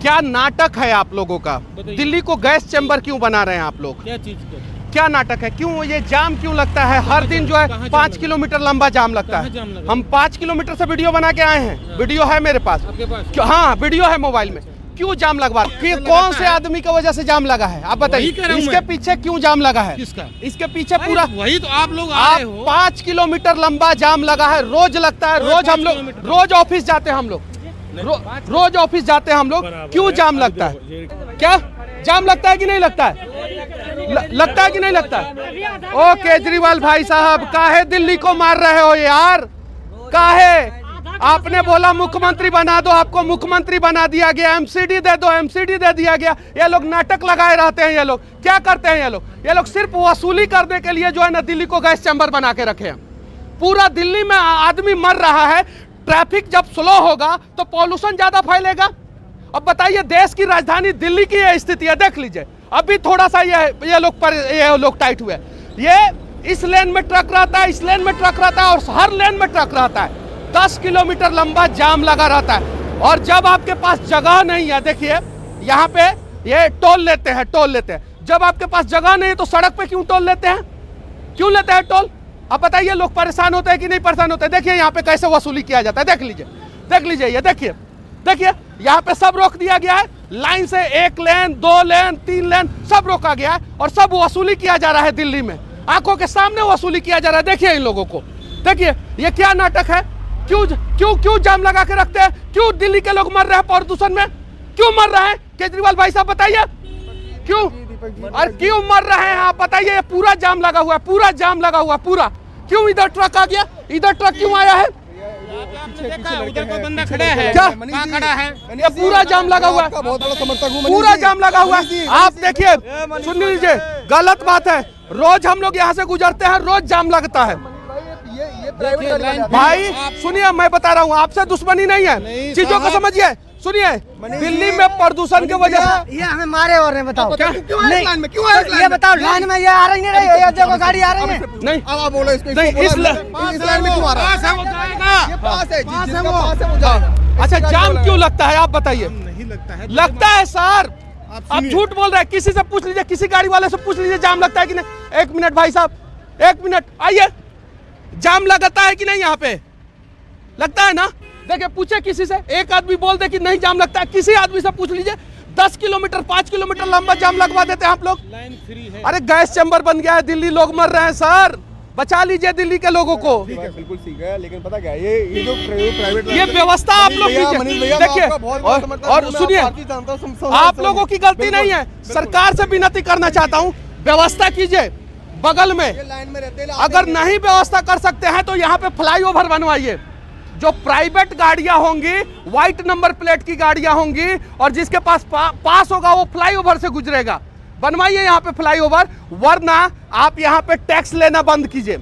क्या नाटक है आप लोगों का? दिल्ली को गैस चैम्बर क्यों बना रहे हैं आप लोग? क्या चीज का? क्या नाटक है? क्यों ये जाम क्यों लगता है? हर दिन जो है 5 किलोमीटर लंबा जाम लगता है। हम 5 किलोमीटर से वीडियो बना के आए हैं, वीडियो है मेरे पास। आपके पास? हाँ, वीडियो है मोबाइल में। क्यों जाम लगवा? कौन से आदमी की वजह से जाम लगा है आप बताइए? इसके पीछे क्यों जाम लगा है? किसका? इसके पीछे पूरा वही तो आप लोग आ रहे हो। 5 किलोमीटर लंबा जाम लगा है, रोज लगता है। रोज हम लोग रोज ऑफिस जाते हैं, हम लोग रोज ऑफिस जाते हैं हम लोग। क्यों जाम लगता है? क्या जाम लगता है कि नहीं लगता है? लगता है कि नहीं लगता है? ओ केजरीवाल भाई साहब, काहे दिल्ली को मार रहे हो यार? काहे? आपने बोला मुख्यमंत्री बना दो, आपको मुख्यमंत्री बना दिया गया। एमसीडी दे दो, एमसीडी दे दिया गया। ये लोग नाटक लगाए रहते हैं। ये लोग क्या करते हैं? ये लोग सिर्फ वसूली करने के लिए जो है ना दिल्ली को गैस चैम्बर बना के रखे हैं। पूरा दिल्ली में आदमी मर रहा है। ट्रैफिक जब स्लो होगा तो पॉल्यूशन ज्यादा फैलेगा। अब बताइए, देश की राजधानी दिल्ली की ये स्थिति है, देख लीजिए। अभी थोड़ा सा ये लोग टाइट हुए। ये इस लेन में ट्रक रहता है, इस लेन में ट्रक रहता है, और हर लेन में ट्रक रहता है। 10 किलोमीटर लंबा जाम लगा रहता है। और जब आपके पास जगह नहीं है, देखिए यहाँ पे ये टोल लेते हैं। जब आपके पास जगह नहीं है तो सड़क पे क्यों टोल लेते हैं? क्यों लेते हैं टोल? अब बताइए, लोग परेशान होते हैं कि नहीं परेशान होते हैं? देखिए यहाँ पे कैसे वसूली किया जाता है, देख लीजिए। ये देखिए यहाँ पे सब रोक दिया गया है। लाइन से 1 लेन, 2 लेन, 3 लेन सब रोका गया है और सब वसूली किया जा रहा है। दिल्ली में आंखों के सामने वसूली किया जा रहा है। देखिए इन लोगों को, देखिए ये क्या नाटक है? क्यों जाम लगा के रखते हैं? क्यों दिल्ली के लोग मर रहे हैं प्रदूषण में? क्यों मर रहे हैं केजरीवाल भाई साहब, बताइए क्यों? और क्यों मर रहे हैं आप बताइए? पूरा जाम लगा हुआ है, पूरा। क्यों इधर ट्रक आ गया? इधर ट्रक क्यों आया है? उधर कोई बंदा खड़ा है? क्या खड़ा है? ये पूरा जाम लगा हुआ है, बहुत बड़ा समर्थक हूं। पूरा जाम लगा हुआ है। आप देखिए, सुन लीजिए, गलत बात है। रोज हम लोग यहाँ से गुजरते हैं, रोज जाम लगता है। भाई सुनिए, मैं बता रहा हूँ, आपसे दुश्मनी नहीं है, चीजों को समझिए। सुनिए, दिल्ली में प्रदूषण की वजह से ये हमें मारे और नहीं बताओ क्या? ये बताओ, लाइन में ये आ रही नहीं, ये देखो गाड़ी आ रही है। नहीं अब आप बोलो इसको, नहीं, इस लाइन में क्यों आ रहा है? ये पास है, जिसका पास है वो जाएगा। अच्छा, जाम क्यों लगता है आप बताइए? नहीं लगता है। लगता है सर, आप झूठ बोल रहे हैं। किसी से पूछ लीजिए, किसी गाड़ी वाले से पूछ लीजिए, जाम लगता है कि नहीं। 1 मिनट भाई साहब, 1 मिनट आइए। जाम लगता है कि नहीं? यहाँ पे लगता है ना? देखिए, पूछे किसी से, एक आदमी बोल दे कि नहीं जाम लगता है, किसी आदमी से पूछ लीजिए। 10 किलोमीटर 5 किलोमीटर लंबा जाम लगवा देते हैं आप लोग। लाइन फ्री है। अरे गैस चैम्बर बन गया है, दिल्ली लोग मर रहे हैं सर, बचा लीजिए दिल्ली के लोगों को। ठीक है, बिल्कुल ठीक है, लेकिन पता क्या है, ये जो प्राइवेट ये व्यवस्था आप लोग कीजिए। देखिए, और सुनिए, आप लोगों की गलती नहीं है। सरकार से विनती करना चाहता हूँ, व्यवस्था कीजिए बगल में। लाइन में रहते हैं। अगर नहीं व्यवस्था कर सकते हैं तो यहाँ पे फ्लाईओवर बनवाइए। जो प्राइवेट गाड़ियां होंगी, व्हाइट नंबर प्लेट की गाड़ियां होंगी, और जिसके पास पास होगा वो फ्लाईओवर से गुजरेगा। बनवाइए यहाँ पे फ्लाईओवर, वरना आप यहाँ पे टैक्स लेना बंद कीजिए।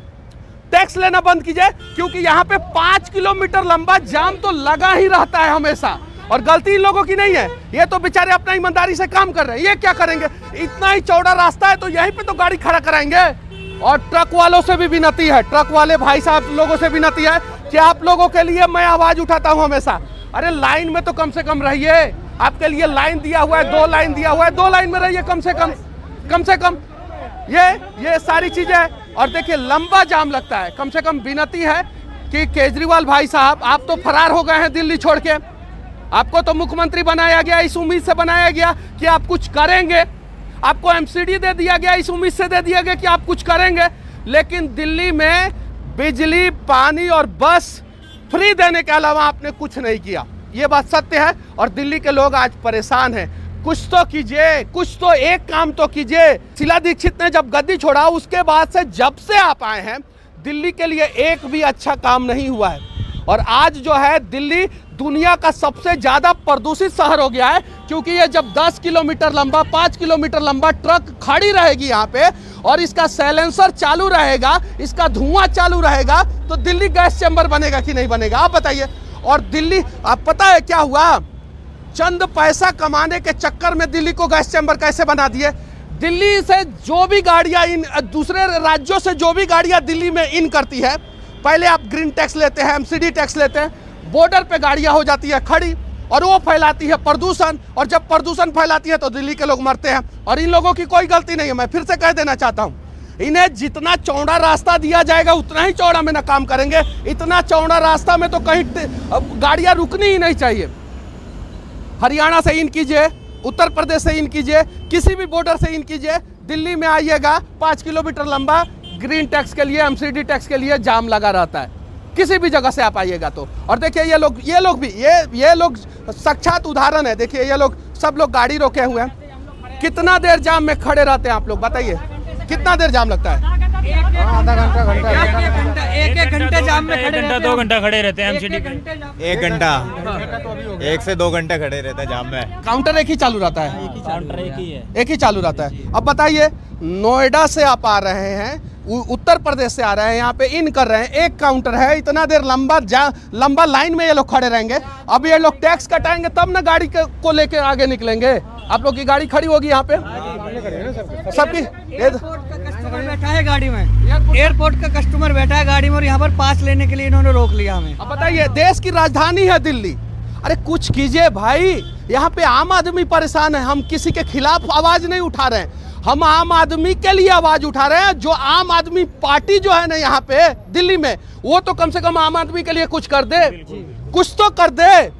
क्योंकि यहाँ पे 5 किलोमीटर लंबा जाम तो लगा ही रहता है हमेशा। और गलती इन लोगों की नहीं है, ये तो बेचारे अपना ईमानदारी से काम कर रहे हैं। ये क्या करेंगे? इतना ही चौड़ा रास्ता है तो यहीं पे तो गाड़ी खड़ा कराएंगे। और ट्रक वालों से भी विनती है, ट्रक वाले भाई साहब लोगों से विनती है कि आप लोगों के लिए मैं आवाज उठाता हूं हमेशा। अरे लाइन में तो कम से कम रहिए। आपके लिए लाइन दिया हुआ है, 2 लाइन दिया हुआ है, 2 लाइन में रहिए कम से कम। ये सारी चीजें। और देखिए, लंबा जाम लगता है। कम से कम विनती है कि केजरीवाल भाई साहब, आप तो फरार हो गए हैं दिल्ली छोड़ के। आपको तो मुख्यमंत्री बनाया गया, इस उम्मीद से बनाया गया कि आप कुछ करेंगे। आपको एमसीडी दे दिया गया, इस उम्मीद से दे दिया गया कि आप कुछ करेंगे। लेकिन दिल्ली में बिजली, पानी और बस फ्री देने के अलावा आपने कुछ नहीं किया। ये बात सत्य है। और दिल्ली के लोग आज परेशान हैं। कुछ तो कीजिए, कुछ तो एक काम तो कीजिए। शीला दीक्षित ने जब गद्दी छोड़ा, उसके बाद से जब से आप आए हैं, दिल्ली के लिए एक भी अच्छा काम नहीं हुआ है। और आज जो है, दिल्ली दुनिया का सबसे ज्यादा प्रदूषित शहर हो गया है। क्योंकि ये जब 10 किलोमीटर लंबा, 5 किलोमीटर लंबा ट्रक खड़ी रहेगी यहाँ पे, और इसका साइलेंसर चालू रहेगा, इसका धुआं चालू रहेगा, तो दिल्ली गैस चैम्बर बनेगा कि नहीं बनेगा आप बताइए। और दिल्ली, आप पता है क्या हुआ? चंद पैसा कमाने के चक्कर में दिल्ली को गैस चैम्बर कैसे बना दिए। दिल्ली से जो भी गाड़ियां दूसरे राज्यों से जो भी गाड़ियां दिल्ली में इन करती है, पहले आप ग्रीन टैक्स लेते हैं, एमसीडी टैक्स लेते हैं, बॉर्डर पे गाड़ियां हो जाती है खड़ी, और वो फैलाती है प्रदूषण, और जब प्रदूषण फैलाती है तो दिल्ली के लोग मरते हैं। और इन लोगों की कोई गलती नहीं है। मैं फिर से कह देना चाहता हूँ, इन्हें जितना चौड़ा रास्ता दिया जाएगा उतना ही चौड़ा में ना काम करेंगे। इतना चौड़ा रास्ता में तो कहीं गाड़ियां रुकनी ही नहीं चाहिए। हरियाणा से इन कीजिए, उत्तर प्रदेश से इन कीजिए, किसी भी बॉर्डर से इन कीजिए, दिल्ली में आइएगा 5 किलोमीटर लंबा ग्रीन टैक्स के लिए, एमसीडी टैक्स के लिए जाम लगा रहता है, किसी भी जगह से आप आइएगा तो। और देखिए ये लोग भी ये लोग साक्षात उदाहरण है। देखिए ये लोग सब लोग गाड़ी रोके हुए हैं। कितना देर जाम में खड़े रहते हैं आप लोग बताइए, कितना देर जाम लगता है? आधा घंटा, एक घंटे जाम में खड़े रहते हैं। 2 घंटा खड़े रहते हैं एमसीडी पे। 1 घंटा, 1 से 2 घंटे खड़े रहते हैं जाम में। काउंटर एक ही चालू रहता है, एक ही चालू रहता है। अब बताइए, नोएडा से आप आ रहे हैं, उत्तर प्रदेश से आ रहे हैं, यहाँ पे इन कर रहे हैं, एक काउंटर है, इतना देर लंबा लाइन में ये लोग खड़े रहेंगे। अब ये लोग टैक्स कटाएंगे तब ना गाड़ी को लेके आगे निकलेंगे। आप लोग की गाड़ी खड़ी होगी यहाँ पे सबकी। कस्टमर बैठा है गाड़ी में, एयरपोर्ट का कस्टमर बैठा है गाड़ी में, और यहाँ पर पास लेने के लिए इन्होंने रोक लिया हमें। अब बताइए, देश की राजधानी है दिल्ली, अरे कुछ कीजिए भाई। यहाँ पे आम आदमी परेशान है। हम किसी के खिलाफ आवाज नहीं उठा रहे हैं, हम आम आदमी के लिए आवाज उठा रहे हैं। जो आम आदमी पार्टी जो है ना यहाँ पे दिल्ली में, वो तो कम से कम आम आदमी के लिए कुछ कर दे, कुछ तो कर दे।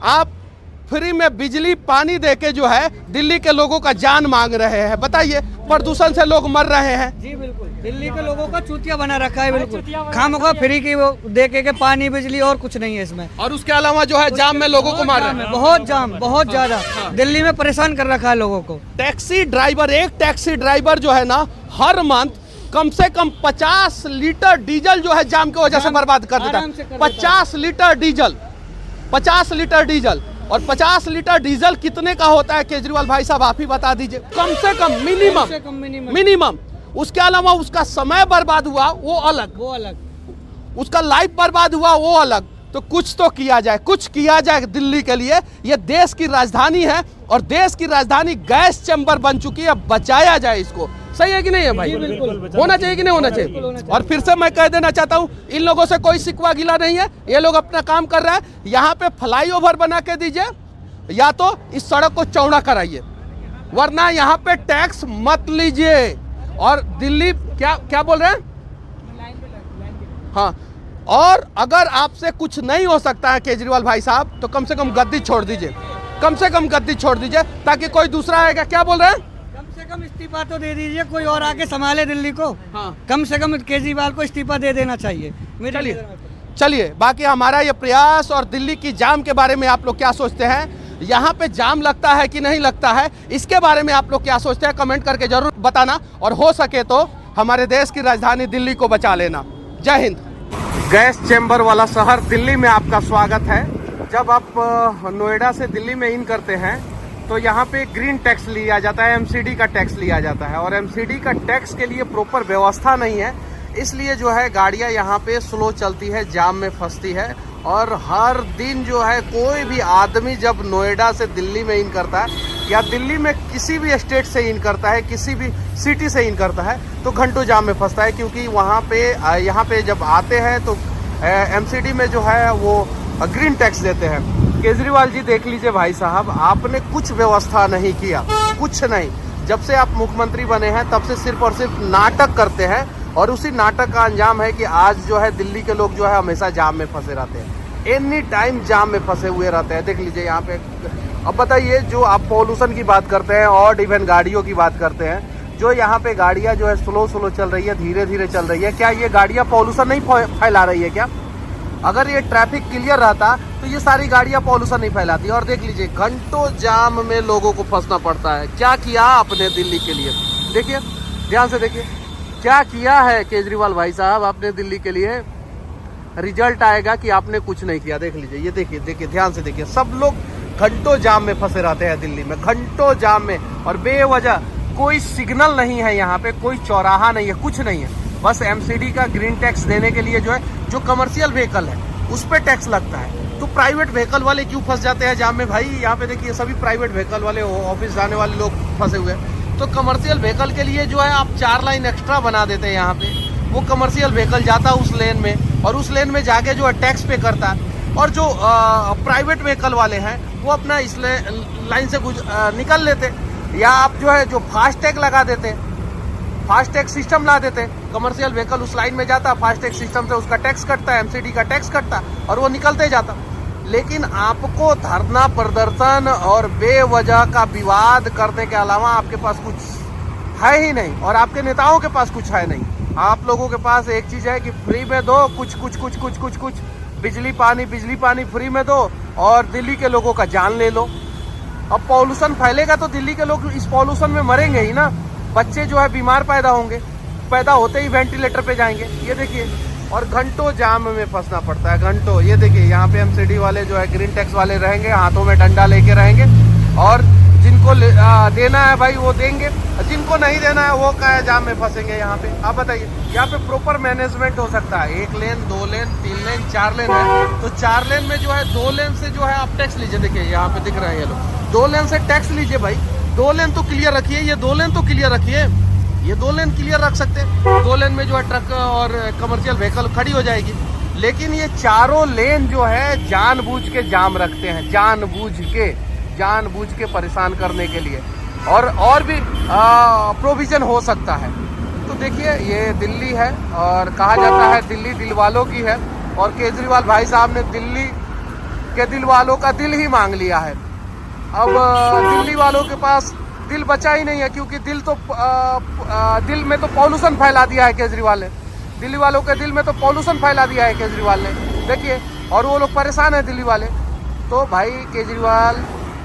आप फ्री में बिजली पानी देके जो है दिल्ली के लोगों का जान मांग रहे हैं। बताइए, प्रदूषण से लोग मर रहे हैं। जी बिल्कुल, दिल्ली के लोगों का चूतिया बना रखा है बिल्कुल। खामखा फ्री की वो देके के पानी बिजली और कुछ नहीं है इसमें। और उसके अलावा जो है जाम में लोगों को मार रहे हैं। बहुत जाम, बहुत ज्यादा दिल्ली में परेशान कर रखा है लोगों को। टैक्सी ड्राइवर, एक टैक्सी ड्राइवर जो है ना, हर मंथ कम से कम 50 लीटर डीजल जो है जाम की वजह से बर्बाद कर देता है। 50 लीटर डीजल, 50 लीटर डीजल। और 50 लीटर डीजल कितने का होता है केजरीवाल भाई साहब, आप ही बता दीजिए। कम से कम मिनिमम। उसके अलावा उसका समय बर्बाद हुआ वो अलग, उसका लाइफ बर्बाद हुआ वो अलग। तो कुछ तो किया जाए, कुछ किया जाए दिल्ली के लिए। ये देश की राजधानी है, और देश की राजधानी गैस चैम्बर बन चुकी है। बचाया जाए इसको। सही है कि नहीं है भाई? होना चाहिए कि नहीं होना चाहिए? और फिर से मैं कह देना चाहता हूँ, इन लोगों से कोई शिकवा गिला नहीं है। ये लोग अपना काम कर रहे हैं। यहाँ पे फ्लाईओवर बना के दीजिए, या तो इस सड़क को चौड़ा कराइए, वरना यहाँ पे टैक्स मत लीजिए। और दिल्ली क्या बोल रहे हैं? हाँ, और अगर आपसे कुछ नहीं हो सकता है केजरीवाल भाई साहब, तो कम से कम गद्दी छोड़ दीजिए, कम से कम गद्दी छोड़ दीजिए, ताकि कोई दूसरा आएगा। क्या बोल रहे हैं? कम से कम इस्तीफा तो दे दीजिए, कोई और आके संभाले दिल्ली को। हाँ। कम से कम केजरीवाल को इस्तीफा दे देना चाहिए। चलिए, बाकी हमारा ये प्रयास और दिल्ली की जाम के बारे में आप लोग क्या सोचते हैं? यहाँ पे जाम लगता है कि नहीं लगता है, इसके बारे में आप लोग क्या सोचते हैं? कमेंट करके जरूर बताना, और हो सके तो हमारे देश की राजधानी दिल्ली को बचा लेना। जय हिंद। गैस चैम्बर वाला शहर दिल्ली में आपका स्वागत है। जब आप नोएडा से दिल्ली में इन करते हैं तो यहाँ पे ग्रीन टैक्स लिया जाता है, एमसीडी का टैक्स लिया जाता है। और एमसीडी का टैक्स के लिए प्रॉपर व्यवस्था नहीं है, इसलिए जो है गाड़ियाँ यहाँ पे स्लो चलती है, जाम में फंसती है। और हर दिन जो है कोई भी आदमी जब नोएडा से दिल्ली में इन करता है, या दिल्ली में किसी भी स्टेट से इन करता है, किसी भी सिटी से इन करता है, तो घंटों जाम में फंसता है। क्योंकि वहाँ पे यहाँ पे जब आते हैं तो एमसीडी में जो है वो ग्रीन टैक्स देते हैं। केजरीवाल जी देख लीजिए भाई साहब, आपने कुछ व्यवस्था नहीं किया, कुछ नहीं। जब से आप मुख्यमंत्री बने हैं तब से सिर्फ और सिर्फ नाटक करते हैं, और उसी नाटक का अंजाम है कि आज जो है दिल्ली के लोग जो है हमेशा जाम में फंसे रहते हैं, एनी टाइम जाम में फंसे हुए रहते हैं। देख लीजिए यहाँ पे। अब बताइए, जो आप पॉल्यूशन की बात करते हैं और इवन गाड़ियों की बात करते हैं, जो यहाँ पे गाड़ियाँ जो है स्लो चल रही है, धीरे धीरे चल रही है, क्या ये गाड़ियाँ पॉल्यूशन नहीं फैला रही है क्या? अगर ये ट्रैफिक क्लियर रहता तो ये सारी गाड़ियाँ पॉल्यूशन नहीं फैलाती। और देख लीजिए, घंटों जाम में लोगों को फंसना पड़ता है। क्या किया आपने दिल्ली के लिए? देखिए, ध्यान से देखिए, क्या किया है केजरीवाल भाई साहब आपने दिल्ली के लिए। रिजल्ट आएगा कि आपने कुछ नहीं किया। देख लीजिए, ये देखिए, ध्यान से देखिए, सब लोग घंटों जाम में फंसे रहते हैं दिल्ली में, घंटों जाम में। और बेवजह कोई सिग्नल नहीं है यहाँ पे, कोई चौराहा नहीं है, कुछ नहीं है। बस एमसीडी का ग्रीन टैक्स देने के लिए जो है, जो कमर्शियल व्हीकल है उस पर टैक्स लगता है। तो प्राइवेट व्हीकल वाले क्यों फंस जाते हैं जाम में भाई? यहाँ पे देखिए, सभी प्राइवेट व्हीकल वाले, ऑफिस जाने वाले लोग फंसे हुए हैं। तो कमर्शियल व्हीकल के लिए जो है आप 4 लाइन एक्स्ट्रा बना देते हैं यहाँ पे। वो कमर्शियल व्हीकल जाता है उस लेन में, और उस लेन में जाके जो है टैक्स पे करता है। और जो प्राइवेट व्हीकल वाले हैं वो अपना इस लाइन से निकल लेते, या आप जो है जो फास्टैग लगा देते, फास्टैग सिस्टम ला देते। कमर्शियल व्हीकल उस लाइन में जाता, फास्टैग सिस्टम से उसका टैक्स कटता है, एमसीडी का टैक्स कटता और वो निकलते जाता। लेकिन आपको धरना प्रदर्शन और बेवजह का विवाद करने के अलावा आपके पास कुछ है ही नहीं, और आपके नेताओं के पास कुछ है नहीं। आप लोगों के पास एक चीज है कि फ्री में दो कुछ कुछ कुछ कुछ कुछ कुछ बिजली पानी फ्री में दो और दिल्ली के लोगों का जान ले लो। अब पॉल्यूशन फैलेगा तो दिल्ली के लोग इस पॉल्यूशन में मरेंगे ही ना। बच्चे जो है बीमार पैदा होंगे, पैदा होते ही वेंटिलेटर पे जाएंगे। ये देखिए, और घंटों जाम में फंसना पड़ता है, घंटों। ये देखिए यहाँ पे एमसीडी वाले जो है ग्रीन टैक्स वाले रहेंगे, हाथों में डंडा लेके रहेंगे, और जिनको देना है भाई वो देंगे, जिनको नहीं देना है वो क्या जाम में फंसेंगे। यहाँ पे आप बताइए, यहाँ पे प्रॉपर मैनेजमेंट हो सकता है। 1 लेन 2 लेन 3 लेन 4 लेन है, तो 4 लेन में जो है 2 लेन से जो है आप टैक्स लीजिए। देखिए यहाँ पे दिख रहे हैं ये लोग, 2 लेन से टैक्स लीजिए भाई। 2 लेन तो क्लियर रखिए, ये 2 लेन तो क्लियर रखिए, ये 2 लेन क्लियर रख सकते हैं। 2 लेन में जो है ट्रक और कमर्शियल व्हीकल खड़ी हो जाएगी। लेकिन ये चारों लेन जो है जानबूझ के जाम रखते हैं, जानबूझ के परेशान करने के लिए, और भी प्रोविजन हो सकता है। तो देखिए ये दिल्ली है, और कहा जाता है दिल्ली दिल वालों की है, और केजरीवाल भाई साहब ने दिल्ली के दिल वालों का दिल ही मांग लिया है। अब दिल्ली वालों के पास दिल बचा ही नहीं है, क्योंकि दिल में तो पॉल्यूशन फैला दिया है केजरीवाल ने। दिल्ली वालों के दिल में तो पॉल्यूशन फैला दिया है केजरीवाल ने, देखिए, और वो लोग परेशान है दिल्ली वाले। तो भाई केजरीवाल,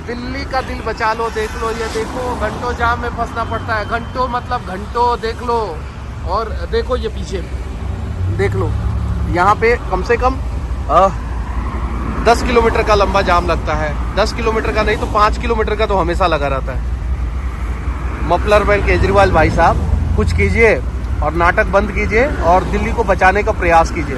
दिल्ली का दिल बचा लो। देख लो, ये देखो, घंटों जाम में फंसना पड़ता है, घंटों मतलब घंटों, देख लो। और देखो ये पीछे देख लो, यहाँ पे कम से कम 10 किलोमीटर का लंबा जाम लगता है। 10 किलोमीटर का नहीं तो 5 किलोमीटर का तो हमेशा लगा रहता है। मफलर मैन केजरीवाल भाई साहब, कुछ कीजिए और नाटक बंद कीजिए और दिल्ली को बचाने का प्रयास कीजिए।